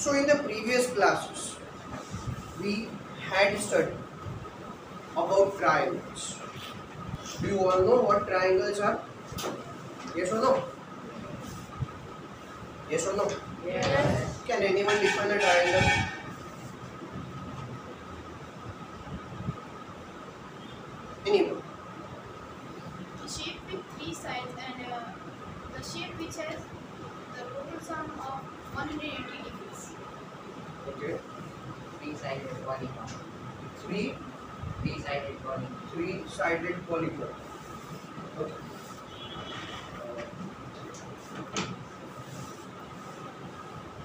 So in the previous classes, we had studied about triangles. Do you all know what triangles are? Yes or no? Yes or no? Yes. Can anyone define a triangle? Anyone? The shape with three sides and the shape which has the total sum of 180 degrees. Okay. Three-sided polygon. Three Three-sided polygon. three-sided polygon. Okay.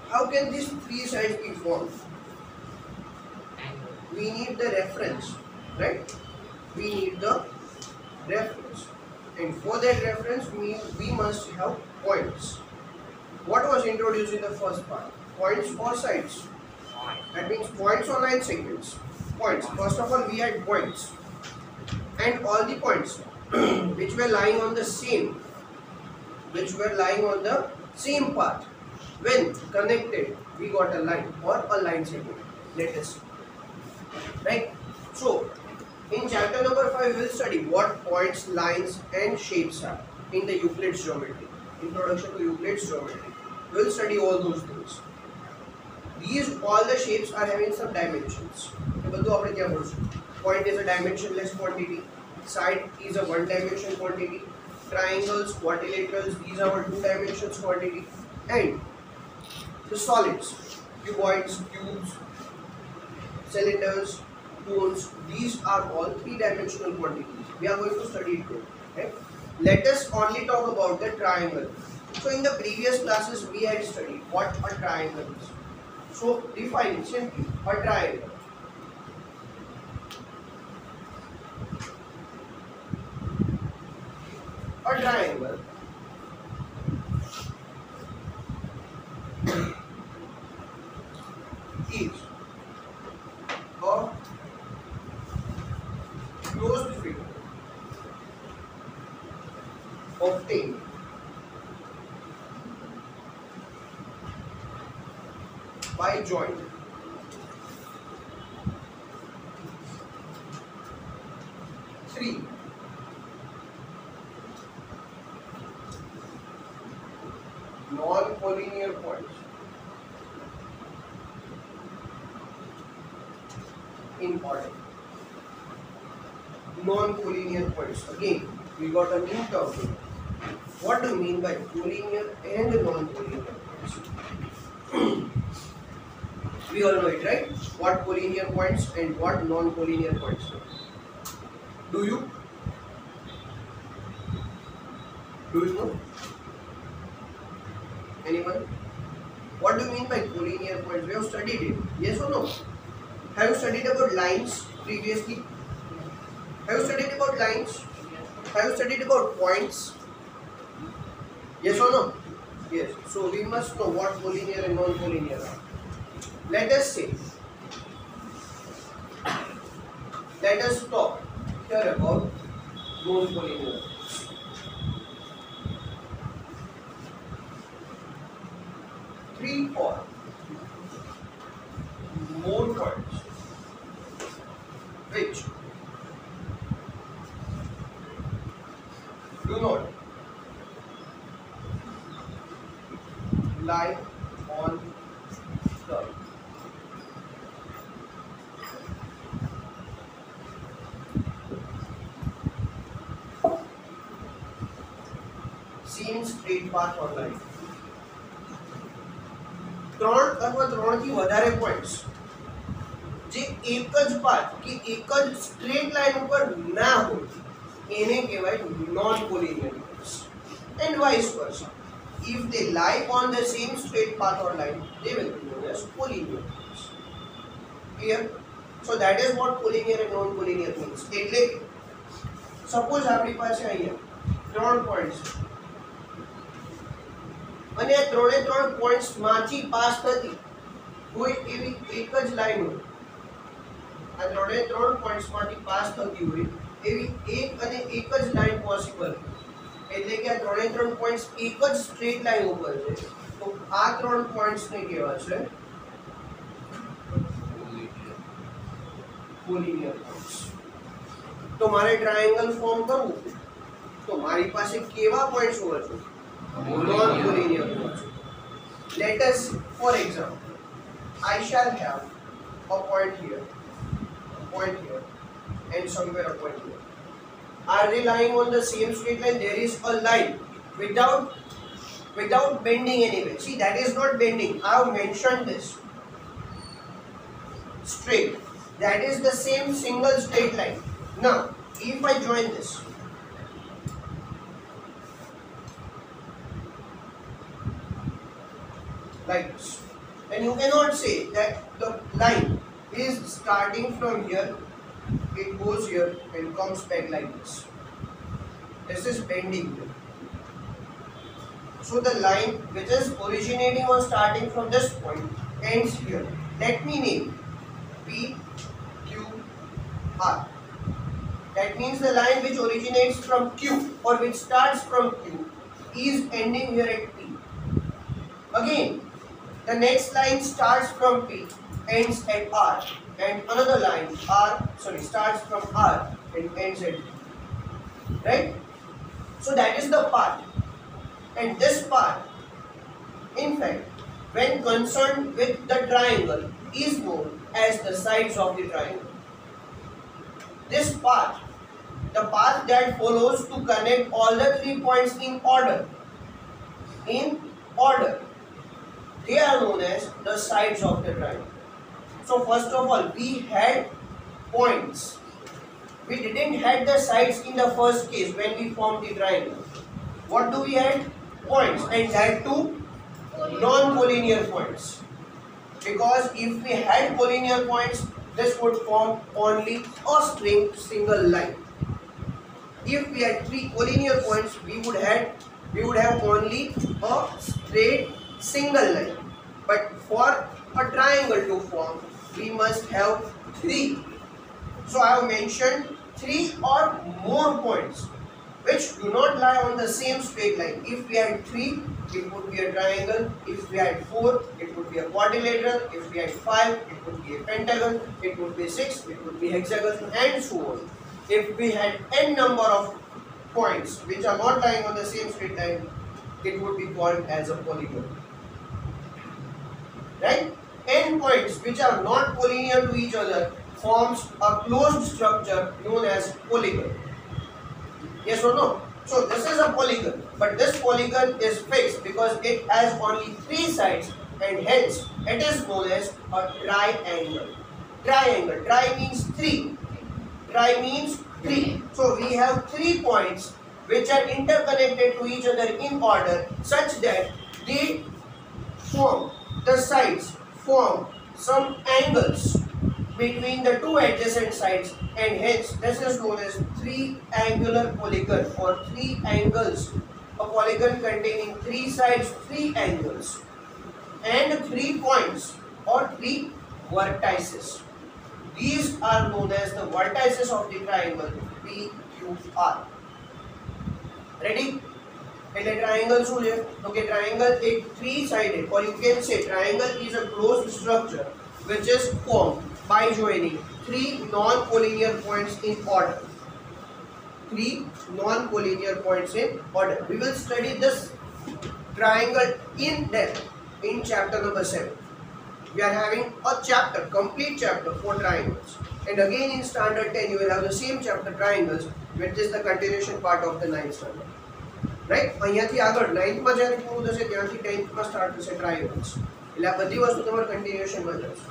How can these three sides be formed? Angle. We need the reference, right? We need the reference, and for that reference we must have points. What was introduced in the first part? Points or sides? Point. That means points or line segments. Points. First of all, we had points, and all the points which were lying on the same same path, when connected, we got a line or a line segment. Let us see. Right. So in chapter number 5, we will study what points, lines and shapes are in the Euclid's geometry. Introduction to Euclid's geometry. We will study all those things. All the shapes are having some dimensions. Point is a dimensionless quantity. Side is a one-dimensional quantity. Triangles, quadrilaterals, these are our two-dimensional quantity. And the solids, cuboids, cubes, cylinders, cones, these are all three-dimensional quantities. We are going to study it today. Okay? Let us only talk about the triangle. So in the previous classes we had studied what a triangle is. So define it simply. A triangle. A triangle is a closed figure obtained by joining three non-collinear points in order. Non-collinear points. Again, we got a new term here. What do you mean by collinear and non-collinear points? We all know it, right? What collinear points and what non-collinear points are. Do you? Do you know? Anyone? What do you mean by collinear points? We have studied it. Yes or no? Have you studied about lines previously? Have you studied about lines? Have you studied about points? Yes or no? Yes. So we must know what collinear and non-collinear are. Let us say, let us talk here about non-collinear. Three or more points which do not lie on the same straight path or line. ત્રણ અથવા ત્રણથી વધારે points જે એક જ path કે એક જ સ્ટ્રેટ લાઈન ઉપર ના હોય એને કહેવાય non collinear points. And vice versa. If they lie on the same straight path or line, they will be known as collinear points. Clear? So that is what collinear and non-collinear means. એટલે suppose આપણી પાસે અહીંયા ત્રણ points અને આ ત્રણે ત્રણ points માંથી પાસ થતી કોઈ એવી એક જ લાઈન હોય, આ ત્રણે ત્રણ પોઈન્ટ્સ માંથી પાસ થતી હોય એવી એક અને એક જ લાઈન પોસિબલ, એટલે કે આ ત્રણે ત્રણ પોઈન્ટ્સ એક જ સ્ટ્રેટ લાઈન ઉપર છે, તો આ ત્રણ પોઈન્ટ્સ ને કહેવાશે કોલિનિયર પોઈન્ટ્સ. તો મારે ટ્રાયેંગલ ફોર્મ કરવું તો મારી પાસે કેવા પોઈન્ટ્સ હોવા જોઈએ? Non collinear points. Let us, for example, I shall have a point here, and somewhere a point here. Are they lying on the same straight line? There is a line without bending anywhere. See, that is not bending. I have mentioned this. Straight. That is the same single straight line. Now, if I join this, like this, and you cannot say that the line is starting from here, it goes here and comes back like this. This is bending here. So the line which is originating or starting from this point ends here. Let me name P, Q, R. That means the line which originates from Q or which starts from Q is ending here at P. Again, the next line starts from P, ends at R, and another line starts from R and ends at P. Right? So that is the path. And this path, in fact, when concerned with the triangle, is known as the sides of the triangle. This path, the path that follows to connect all the 3 points in order, they are known as the sides of the triangle. So first of all, we had points. We didn't had the sides in the first case when we formed the triangle. What do we had? Points, and that too non-collinear points. Because if we had collinear points, this would form only a single line. If we had 3 collinear points, we would have only a straight single line. But for a triangle to form, we must have 3. So I have mentioned 3 or more points which do not lie on the same straight line. If we had 3, it would be a triangle. If we had 4, it would be a quadrilateral. If we had 5, it would be a pentagon. It would be 6, it would be hexagon, and so on. If we had n number of points which are not lying on the same straight line, it would be called as a polygon. Right? N points which are not collinear to each other forms a closed structure known as polygon. Yes or no? So this is a polygon, but this polygon is fixed because it has only 3 sides, and hence it is known as a triangle. Triangle. Tri means 3. Tri means 3. So we have 3 points which are interconnected to each other in order such that they form, the sides form some angles between the 2 adjacent sides, and hence this is known as 3-angular polygon or 3 angles. A polygon containing 3 sides, 3 angles, and 3 points or 3 vertices. These are known as the vertices of the triangle PQR. Ready? એટલે triangle શું છે? તો કે triangle એક 3-sided, or you can say triangle is a closed structure which is formed by joining 3 non-collinear points in order. 3 non-collinear points in order. We will study this triangle in depth in chapter number 7. We are having a chapter, complete chapter for triangles. And again in standard 10 you will have the same chapter, triangles, which is the continuation part of the 9th standard. Right? અહીંયાથી આગળ 9th માં જ્યારે પૂરું થશે ત્યાંથી 10th માં start થશે ટ્રાયેંગલ્સ. એટલે આ બધી વસ્તુ તમારે કન્ટિન્યુએશનમાં જશે.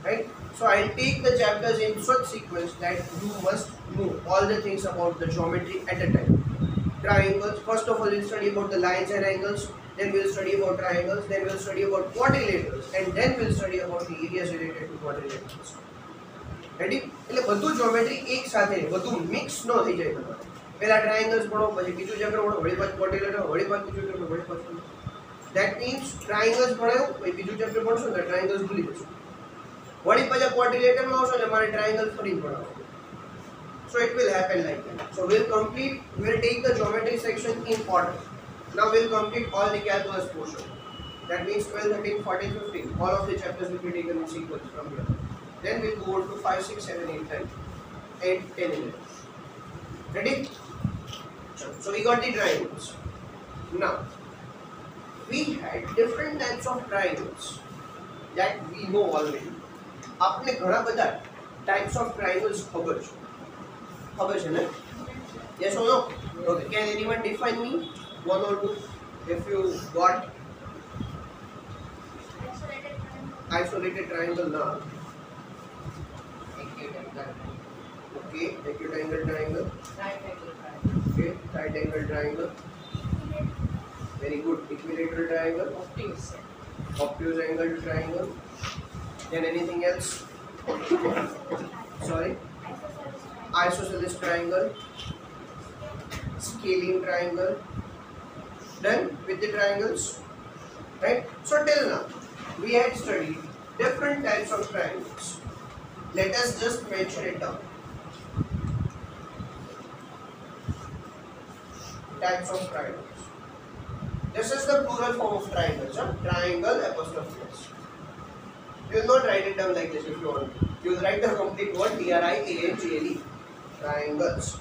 Right? So I'll take the chapters in such sequence that you must know all the things about the geometry at a time. Triangles. First of all, we'll study about the lines and angles. Then we'll study about triangles. Then we'll study about quadrilaterals. And then we'll study about the areas related to quadrilaterals. Ready? એટલે બધું geometry એક સાથે, બધું mix ન થઈ જાય તમારે. પહેલા triangles ભણો, પછી બીજું ચેપ્ટર ભણો, વળી પાછું quadrilateral, વળી પાછું બીજું ચેપ્ટર, વળી પાછું. That means triangles ભણાયો, પછી બીજું ચેપ્ટર ભણશો ને triangles ભૂલી જશો. વળી પાછા quadrilateral માં આવશો એટલે મારે triangle ફરી ભણાવશો. So it will happen like that. So we'll take the geometry section in order. Now we'll complete all the calculus portion. That means 12, 13, 14, 15. All of the chapters will be taken in sequence from here. Then we'll go on to 5, 6, 7, 8, 9, 8, 10, 11. Ready? So we got the triangles. Now, we had different types of triangles that we know already. आपने घણા બધા types of triangles ખબર છે ને? Yes or no? Okay. Can anyone define me one or two? If you got isolated triangle now. Acute angle. Okay, acute angle triangle. Right angle triangle. Okay, right angle triangle. Very good. Equilateral triangle. Obtuse. Obtuse angle triangle. Then anything else? Sorry. Isosceles triangle. Scalene triangle. Done with the triangles, right? So till now we had studied different types of triangles. Let us just mention it down. Types of triangles. This is the plural form of triangles. Triangle apostrophe s. You will not write it down like this if you want. You will write the complete word triangle. Triangles.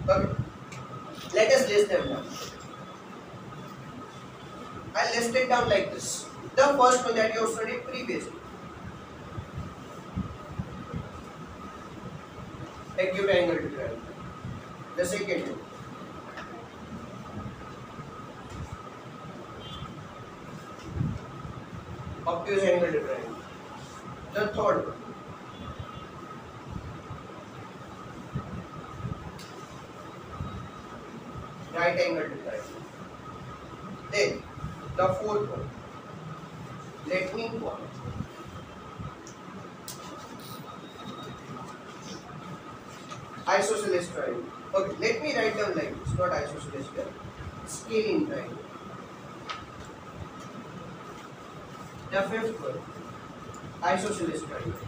Okay. Let us list them down. I'll list it down like this. The first one that you have studied previously. Acute angle triangle. The second one. Obtuse angle triangle. The third one. Right angle triangle. Then the fourth one. Let me call isosceles triangle. Okay, let me write down like this, not isosceles here. Scalene triangle. The fifth one, isosceles triangle.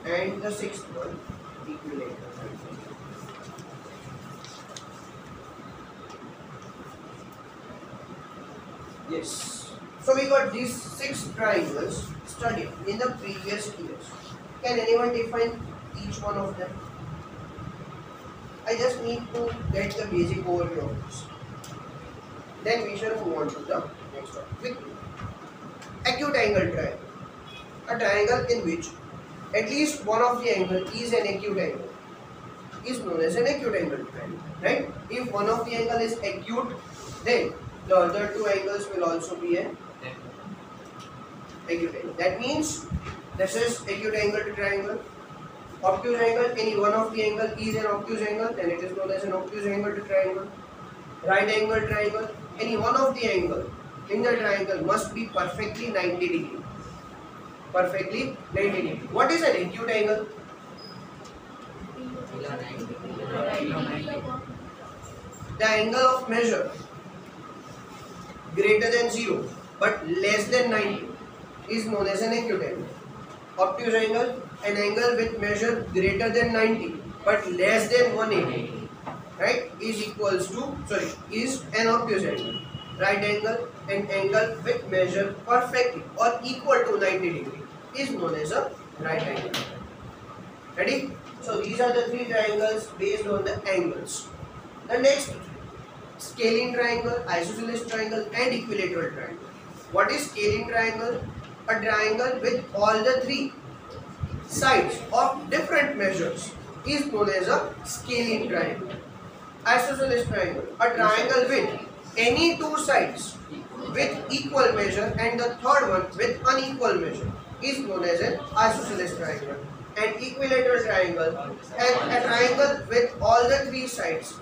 And the sixth one, equilateral triangle. Yes. So we got these 6 triangles studied in the previous years. Can anyone define each one of them? I just need to get the basic overview of this. Then we shall move on to the next one. Quickly. Acute angle triangle. A triangle in which at least one of the angle is an acute angle is known as an acute angle triangle. Right? If one of the angle is acute, then the other 2 angles will also be an acute angle. That means this is acute angle triangle. Obtuse angle, any one of the angle is an obtuse angle, then it is known as an obtuse angle triangle. Right angle triangle, any one of the angle in the triangle must be perfectly 90 degree. Perfectly 90 degree. What is an acute angle? The angle of measure greater than 0 but less than 90 is known as an acute angle. Obtuse angle, an angle with measure greater than 90 but less than 180, right, is an obtuse angle. Right angle, an angle with measure perfectly or equal to 90 degree is known as a right angle. Ready? So these are the 3 triangles based on the angles. The next, scalene triangle, isosceles triangle and equilateral triangle. What is scalene triangle? A triangle with all the 3 sides of different measures is known as a scalene triangle. Isosceles triangle, a triangle with any 2 sides with equal measure and the third one with unequal measure is known as an isosceles triangle. And equilateral triangle, and a triangle with all the 3 sides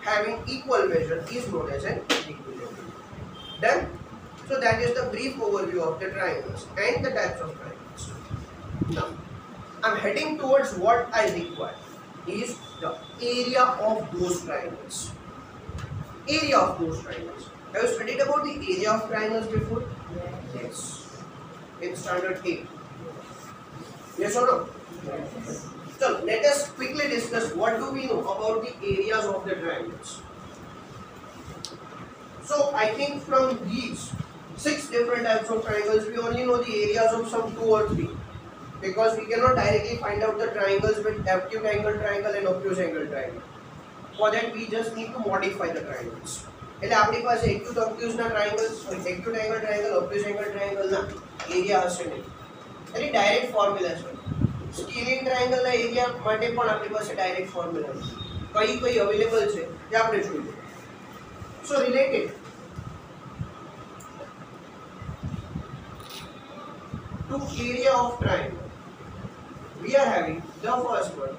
having equal measure is known as an equilateral. Done? So that is the brief overview of the triangles and the types of triangles. Now, I am heading towards what I require is the area of those triangles. Area of those triangles. Have you studied about the area of triangles before? Yes. In standard 8. Yes or no? Yes. So let us quickly discuss what do we know about the areas of the triangles. So I think from these 6 different types of triangles. We only know the areas of some 2 or 3 because we cannot directly find out the triangles with acute angle triangle and obtuse angle triangle. For that we just need to modify the triangles. એટલે આપણી પાસે acute obtuse ના triangles, acute angle triangle, obtuse angle triangle ના area હશે નહીં. એટલે direct formula છે. Scaling triangle ના એરિયા માટે પણ આપણી પાસે ડાયરેક્ટ ફોર્મ્યુલા છે. કઈ અવેલેબલ છે એ આપણે જોઈએ. સો related to area of triangle, we are having the first one,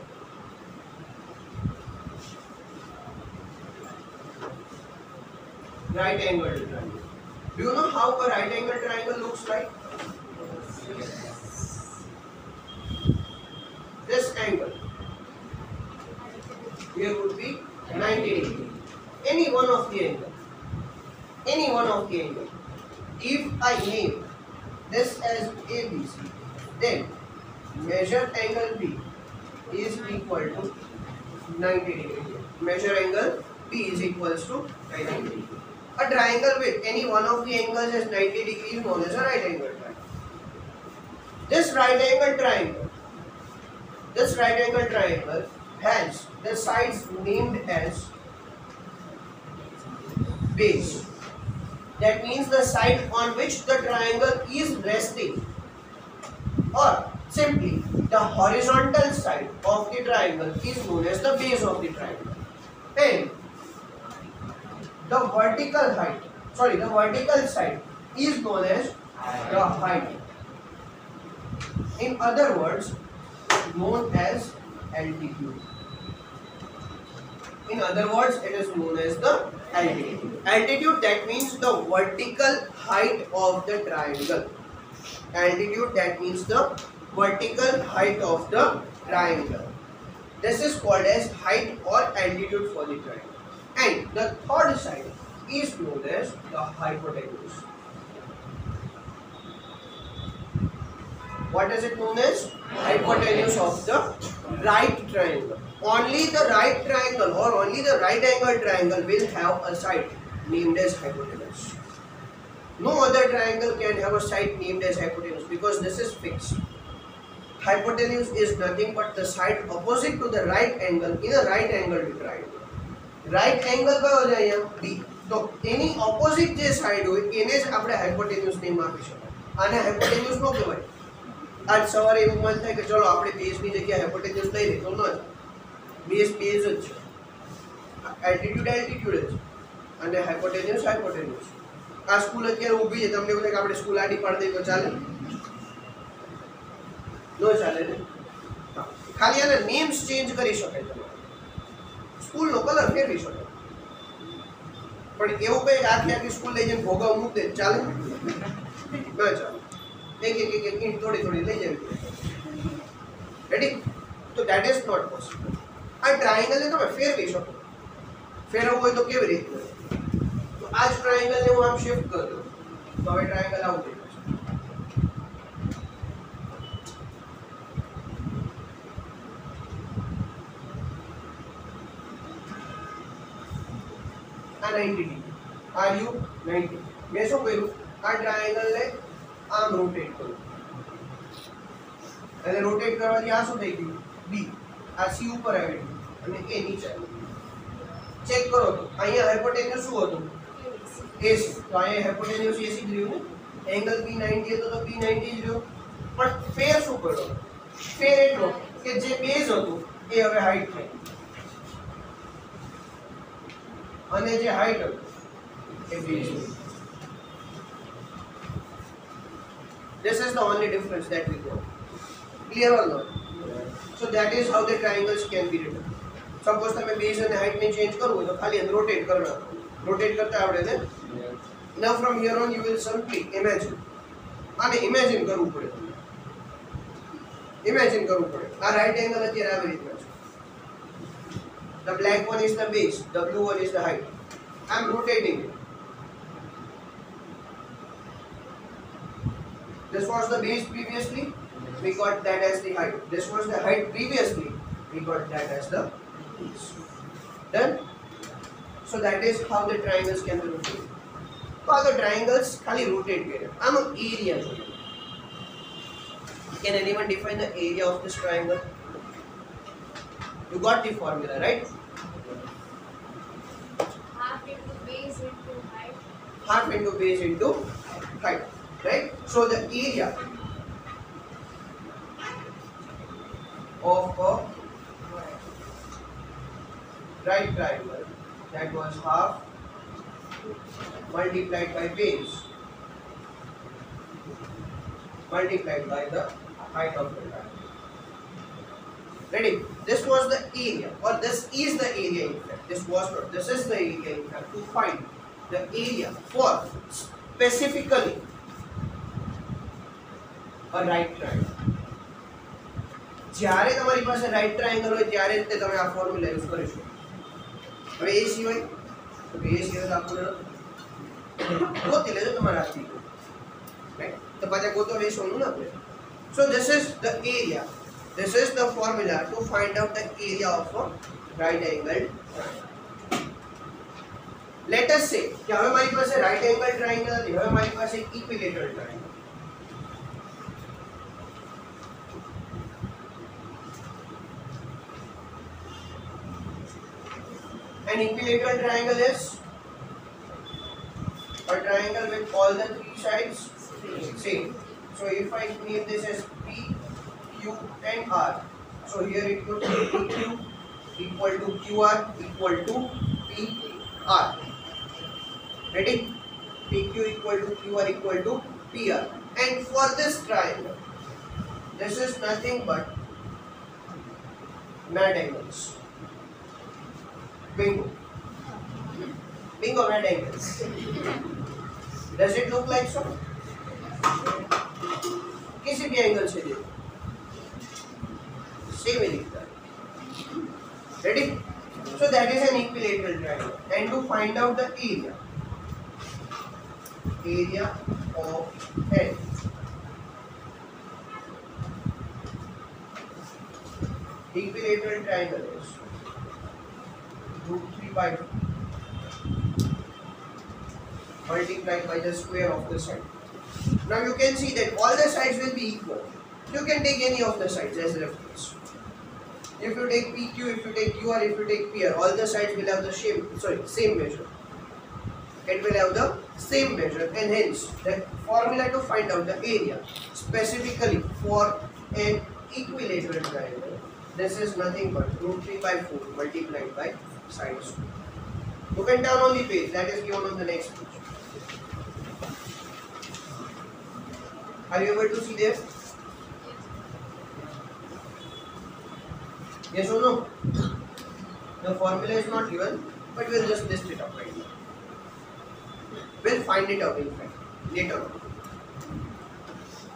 right angled triangle. Do you know how a right angled triangle looks like? This angle here would be 90 degree. Any one of the angle. If I name this as ABC, then measure angle B is equal to 90 degree. Measure angle B is equals to 90 degree. A triangle with any one of the angles is 90 degrees is known as a right angle triangle. This right angle triangle has the sides named as base. That means the side on which the triangle is resting, or simply the horizontal side of the triangle is known as the base of the triangle, and the vertical side is known as the height. In other words, known as altitude. In other words, it is known as the altitude. Altitude, that means the vertical height of the triangle. Altitude, that means the vertical height of the triangle. This is called as height or altitude for the triangle. And the third side is known as the hypotenuse. What is it known as? Hypotenuse of the right triangle. Only the right triangle or only the right angle triangle will have a side named as hypotenuse. No other triangle can have a side named as hypotenuse because this is fixed. Hypotenuse is nothing but the side opposite to the right angle in a right angled triangle. Right angle કયો છે અહીંયા? B. તો એની opposite જે side હોય એને જ આપણે hypotenuse name આપી શકાય. આને hypotenuse નો કહેવાય. આજ સવારે એવું મન થાય કે ચલો આપણે બેઝની જગ્યાએ hypotenuse લઈ લઈએ તો ન જ. બેઝ જ છે, એલ્ટિટ્યુડ જ અને હાઇપોટેન્યુસ. આ સ્કૂલ અત્યારે ઊભી છે, તમને એવું થાય કે આપણે સ્કૂલ આડી પાડી દઈએ તો ચાલે? ન ચાલે ને. ખાલી આને નેમ્સ ચેન્જ કરી શકાય, તમે સ્કૂલનો કલર ફેરવી શકો, પણ એવું કંઈક આખી સ્કૂલ લઈ જઈને ભોગવ મૂક દે ચાલે? ન ચાલે. એક ઈંટ થોડી લઈ જવી. રેડી? તો દેટ ઇઝ નોટ પોસિબલ. આ ટ્રાયેંગલ ને તમે ફેરવી શકો. ફેરવવું હોય તો કેવી રીતે? તો આ જ ટ્રાયેંગલ ને હું આમ શિફ્ટ કરી દઉં તો હવે ટ્રાયેંગલ આવું થઈ જશે. આ 90 ડિગ્રી, આ યુ 90. મેં શું કર્યું? આ ટ્રાયેંગલ ને આમ રોટેટ કર્યું અને રોટેટ કરવાથી આ શું થઈ ગયું? બી. આ સી ઉપર આવી ગયું અને એ નીચે ચેક કરો તો અહીંયા હાઇપોટેન્યુસ શું હતું? એસી. તો અહીંયા હાઇપોટેન્યુસ એસી જ રહ્યું ને. એંગલ બી 90 હતો તો બી 90 જ રહ્યો. પણ ફેર શું કર્યો? ફેર એટલો કે જે બેઝ હતું એ હવે હાઈટ થઈ અને જે હાઈટ હતું એ બેઝ થઈ. This is the only difference that we got. Clear or not? So that is how the triangles can be written. Suppose તમે base અને height ને change કરવું હોય તો ખાલી rotate કરવું. Rotate કરતા આવડે ને? Now from here on you will simply imagine. આને imagine કરવું પડે. Imagine કરવું પડે. આ right angle અત્યારે આવી રીતના છે. The black one is the base, the blue one is the height. I am rotating it. This was the base previously, we got that as the height. This was the height previously, we got that as the base. Done? So that is how the triangles can be rotated. તો આ તો triangles ખાલી rotate કરે આનો area જોઈએ. Can anyone define the area of this triangle? You got the formula, right? Half into base into height. Half into base into height, right? So the area of a right triangle, that was half multiplied by base multiplied by the height of the triangle. Ready? This was the area, or this is the area in fact. This was not. This is the area in fact. To find the area for specifically a right triangle. જ્યારે તમારી પાસે right triangle હોય ત્યારે જ તમે આ formula use કરીશું. હવે એ સિવાય આપણે ગોતી લેજો તમારા હાથથી, રાઈટ? તો પાછા ગોતવા બેસવાનું ના આપણે. So this is the area. This is the formula to find out the area of a right angle triangle. Let us say कि हमें हमारी पास right angle triangle है, हमें हमारी पास एक equilateral triangle. An equilateral triangle is a triangle with all the three sides same. So if I name this as P, Q and R. So here it would be PQ equal to QR equal to PR. Ready? PQ equal to QR equal to PR. And for this triangle, this is nothing but mad angles. Bingo. Bingo, mad angles. Does it look like so? किसी भी angle से देखो same ही दिखता है. Ready? So that is an equilateral triangle. And to find out the area of N, equilateral triangle is √3 by 2 multiplied by the square of the side. Now you can see that all the sides will be equal. You can take any of the sides as reference. If you take PQ, if you take QR, if you take PR, all the sides will have the same measure. It will have the same measure, and hence the formula to find out the area specifically for an equilateral triangle, this is nothing but √3 by 4 multiplied by sides. Look it down on the page. That is given on the next page. Are you able to see there? Yes or no? The formula is not given, but we'll just list it out right now. We'll find it out in fact later on.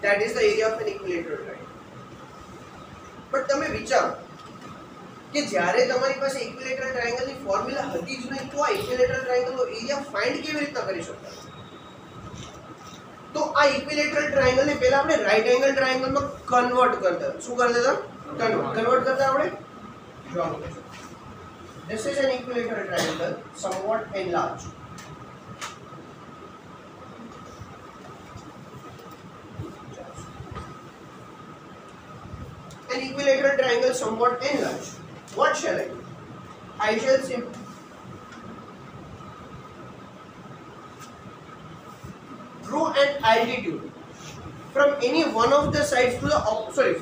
That is the area of an equilateral triangle. But તમે વિચારો કે જ્યારે તમારી પાસે equilateral ટ્રાયેંગલની formula હતી જ નહીં તો આ ઇક્વિલેટરલ ટ્રાયેંગલનો એરિયા ફાઇન્ડ કેવી રીતના કરી શકતા? તો આ ઇક્વિલેટરલ ટ્રાયેંગલને પહેલા આપણે રાઈટ એંગલ ટ્રાયેંગલમાં કન્વર્ટ કરતા. શું કરી દેતા? કન્વર્ટ કરતા આપણે. જો this is an equilateral triangle somewhat enlarged. An equilateral triangle somewhat enlarged. What shall I do? I shall simply draw an altitude from any one of the sides to the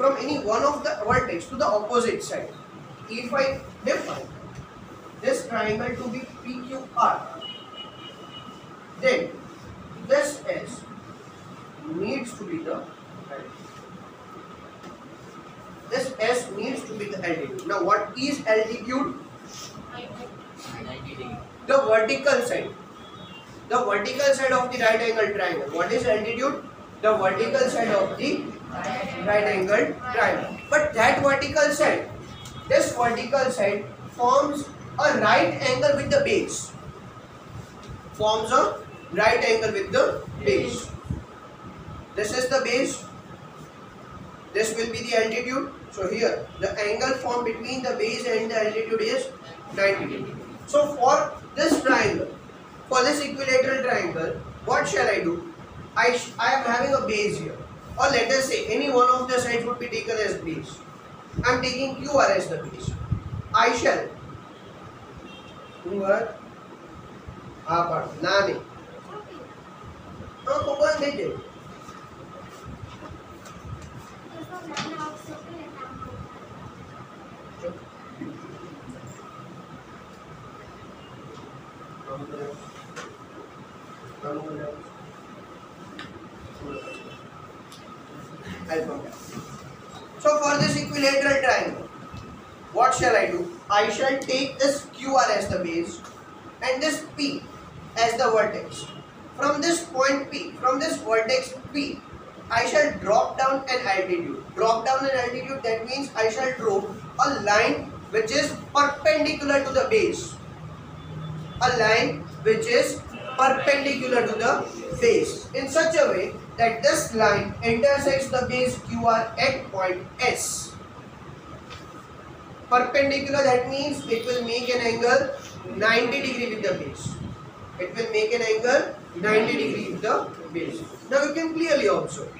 from any one of the vertex to the opposite side. If I define this triangle to be PQR, then this S needs to be the altitude. This S needs to be the altitude. Now what is altitude? The vertical side. The vertical side of the right angle triangle. What is altitude? The vertical side of the right angle triangle. But that vertical side, this vertical side forms a right angle with the base. Forms a right angle with the base. This is the base. This will be the altitude. So here the angle formed between the base and the altitude is 90 degrees. So for this triangle, for this equilateral triangle, what shall I do? I am having a base here, or let us say any one of the sides would be taken as base. I am taking QR as the base. I shall QR nani ખબર નહીં છે So for this equilateral triangle, what shall I do? I shall take this QR as the base and this P as the vertex. From this point P, from this vertex P, I shall drop down an altitude. Drop down an altitude, that means I shall draw a line which is perpendicular to the base. A line which is perpendicular to the base in such a way that this line intersects the base QR at point S. Perpendicular, that means it will make an angle 90 degree with the base. It will make an angle 90 degree with the base. Now you can clearly observe.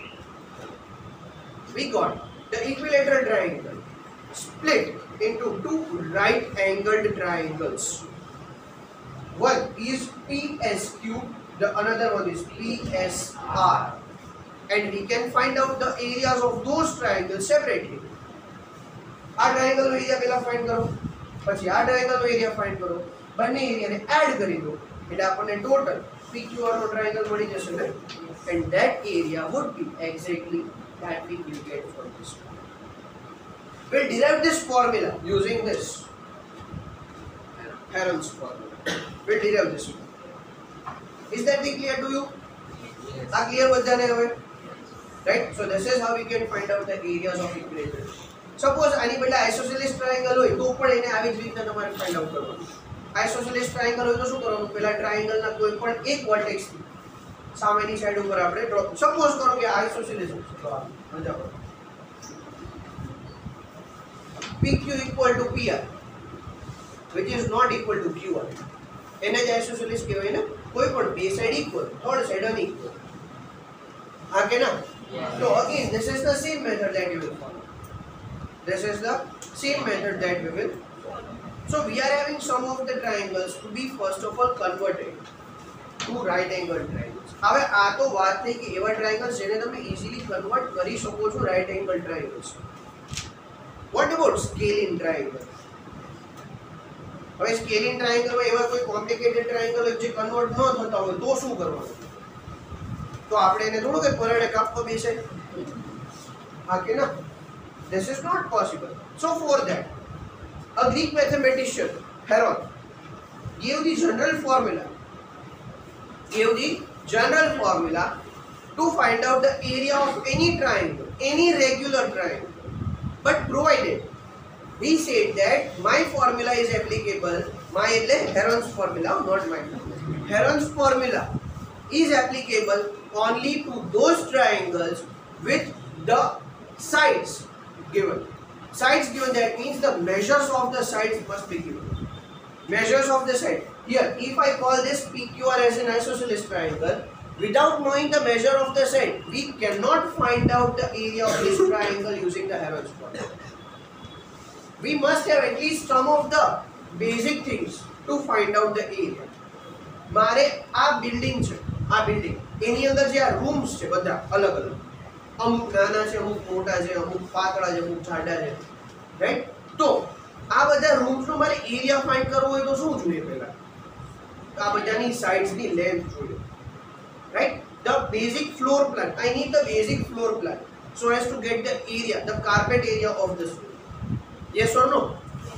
We got the equilateral triangle split into two right angled triangles. One is PSQ, the another one is PSR. And we can find out the areas of those triangles separately. આ triangle નો area પહેલા find કરો, પછી આ triangle નો area find કરો, બંને એરિયાને add કરી દો એટલે આપણને ટોટલ PQR નો ટ્રાયેંગલ મળી જશે ને, and that area would be exactly that we will get from this. We'll derive this formula using this Heron's formula. We'll derive this one. Is that clear to you? Are clear બધાને હવે? Right? So this is how we can find out the areas of equilateral. Suppose આની બદલે isosceles triangle હોય તો પણ એને આવી જ રીતના તમારે ફાઇન્ડ આઉટ કરવાનું. આઇસોસેલેસ ટ્રાયેંગલ હોય તો શું કરવાનું? પહેલા ટ્રાયેંગલના કોઈ પણ એક વર્ટેક્સ થી સામેની સાઈડ ઉપર આપણે ડ્રો. સપોઝ કરો કે આઇસોસેલેસ છે તો આ મજા કરો. PQ equal to PR which is not equal to QR. એને જ આઇસોસેલેસ કહેવાય ને. કોઈ પણ બે side equal, third side unequal. હા કે ના? So again this is the same method that you will follow. This is the same method that we will follow. So we are having some of the triangles to be first of all converted to right angle triangles. હવે આ તો વાત થઈ કે એવા ટ્રાયેંગલ્સ જેને તમે easily convert કરી શકો છો right angle triangles. What about scalene triangle? હવે સ્કેલિન ટ્રાયેંગલ હોય એવા કોઈ કોમ્પ્લિકેટેડ ટ્રાયેંગલ હોય જે કન્વર્ટ ન થતા હોય તો શું કરવાનું? તો આપણે એને થોડું કે પરણે કાપવા બેસે, હા કે ના? This is not possible. So for that, a Greek mathematician Heron gave the general formula to find out the area of any triangle, any regular triangle. But provided he said that my formula is applicable, my Heron's formula, not mine. Heron's formula is applicable only to those triangles with the sides given. Sides given, that means the measures of the sides must be given. Measures of the side. Here, if I call this PQR as an isosceles triangle, without knowing the measure of the side, we cannot find out the area of this triangle using the Heron's formula. We must have at least some of the basic things to find out the area. મારે આ building છે, આ building એની અંદર જે આ rooms છે બધા અલગ અલગ, અમુક નાના છે, અમુક મોટા છે, અમુક પાતળા છે, અમુક જાડા છે, રાઈટ? તો આ બધા રૂમ્સનો મારે એરિયા ફાઇન્ડ કરવો હોય તો શું જોઈએ? પહેલા આ બધાની સાઇડ્સની લેન્થ જોઈએ, right? The basic floor plan, I need the basic floor plan so as to get the area, the carpet area of this room. Yes or no?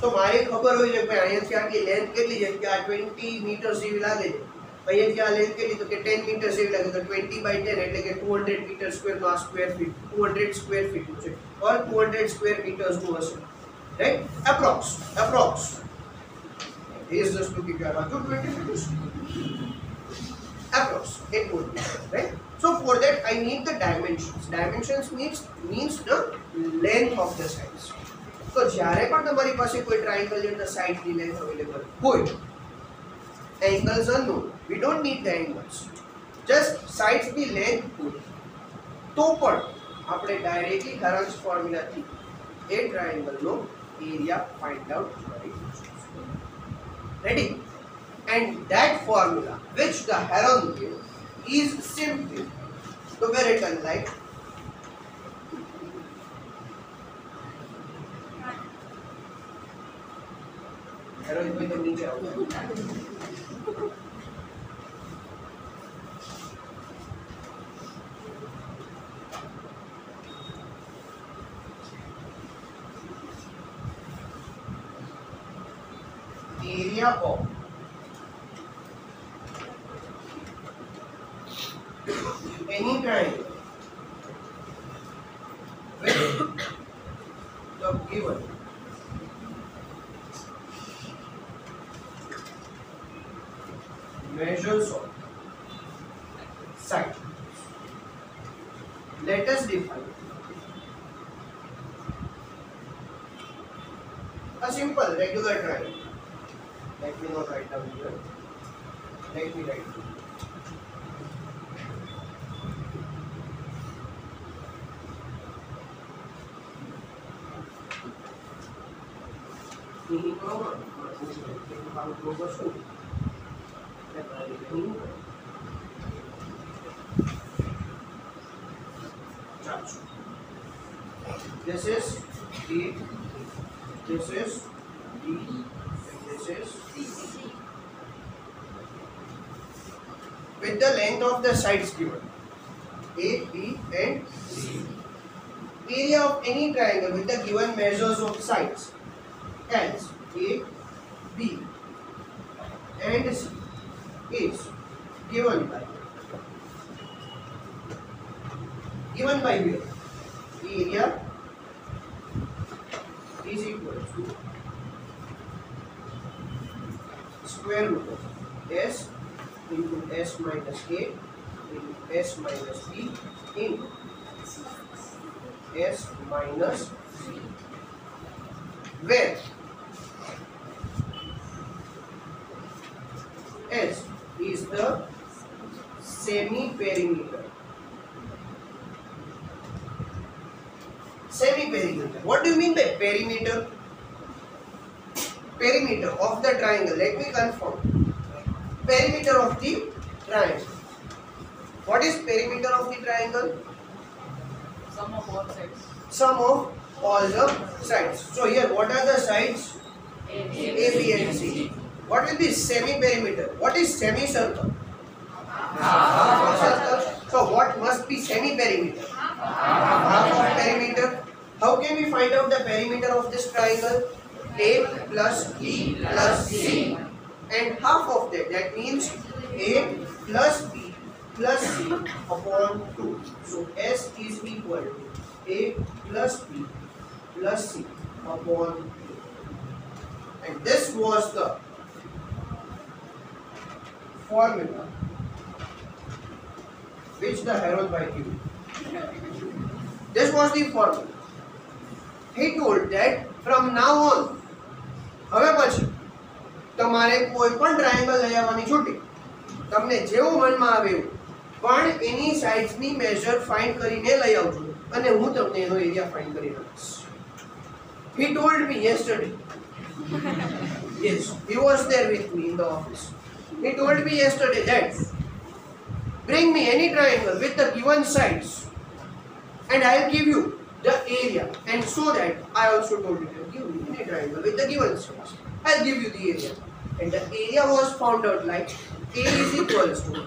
તો મારે ખબર હોય છે કે અહીંયાથી આટલી લેન્થ કેટલી છે કે આ 20 મીટર જેવી લાગે છે, અહીંયાથી આ લેન્થ કેટલી તો કે 10 મીટર જેવી લાગે, તો 20/10 એટલે કે 200 મીટર સ્ક્વેરનો આ સ્ક્વેર ફીટ, 200 સ્ક્વેર ફીટનું છે ઓર 200 સ્ક્વેર મીટર્સનું હશે, right? Approx is just looking at 20 meters approx it would be, right? So for that I need the dimensions. Dimensions means the length of the sides. So જ્યારે પણ તમારી પાસે કોઈ triangle ની અંદર સાઇડની length available હોય, angles unknown, we don't need the angles. Just sides ની length પૂરી, તો પણ આપણે ડાયરેક્ટલી હેરોન્સ ફોર્મ્યુલાથી એ ટ્રાયેંગલનો એરિયા ફાઇન્ડ આઉટ કરી શકીશું. Ready? And that formula which the Heron gave is simply to be written like Heron में तो नीचे आओ. Area of any triangle with the given measures of side. Let us define a simple regular triangle. Let me not write down here. Let me write down. Ini kalau kalau progress tu, this is D, this is D, and this is D. With the length of the sides given A, B, and C. Area of any triangle with the given measures of sides as A, B, and C is given by here. Area is equal to square root of S into S minus A into S minus B into S minus C, where S is the semi-perimeter. Semi-perimeter. What do you mean by perimeter? Perimeter of the triangle. Let me confirm. Perimeter of the triangle. What is perimeter of the triangle? Sum of all sides. Sum of all the sides. So here, what are the sides? A, B, and C. What will be semi-perimeter? What is semicircle? Half of circle. So what must be semi-perimeter? Half of perimeter. How can we find out the perimeter of this triangle? A plus B plus C. And half of that, that means A plus B plus C upon 2. So S is equal to A plus B plus C upon 2. And this was the formula which the Heron by given. This was the formula. He told that from now on, હવે પછી તમારે કોઈ પણ triangle લઈ આવવાની છૂટી, તમને જેવું મનમાં આવે એવું, પણ એની સાઇડ્સની મેજર ફાઇન્ડ કરીને લઈ આવજો અને હું તમને એનો એરિયા ફાઇન્ડ કરી આપીશ. He told me yesterday. Yes, he was there with me in the office. He told me yesterday that bring me any triangle with the given sides and I'll give you the area. And so that I also told you that give me any triangle with the given sides, I'll give you the area. And the area was found out like A is equals to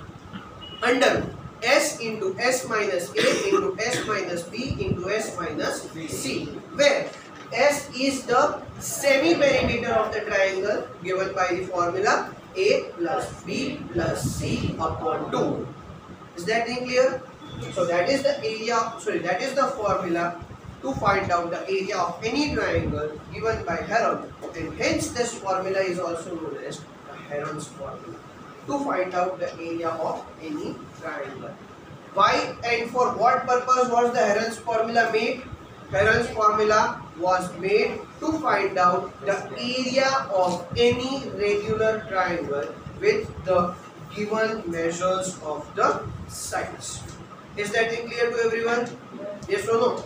under S into S minus A into S minus B into S minus C, where S is the semi-perimeter of the triangle given by the formula A plus B plus C upon 2. Is that thing clear? So that is the area, that is the formula to find out the area of any triangle given by Heron. And hence this formula is also known as the Heron's formula to find out the area of any triangle. Why and for what purpose was the Heron's formula made? Heron's formula was made to find out the area of any regular triangle with the given measures of the sides. Is that thing clear to everyone? Yes or no?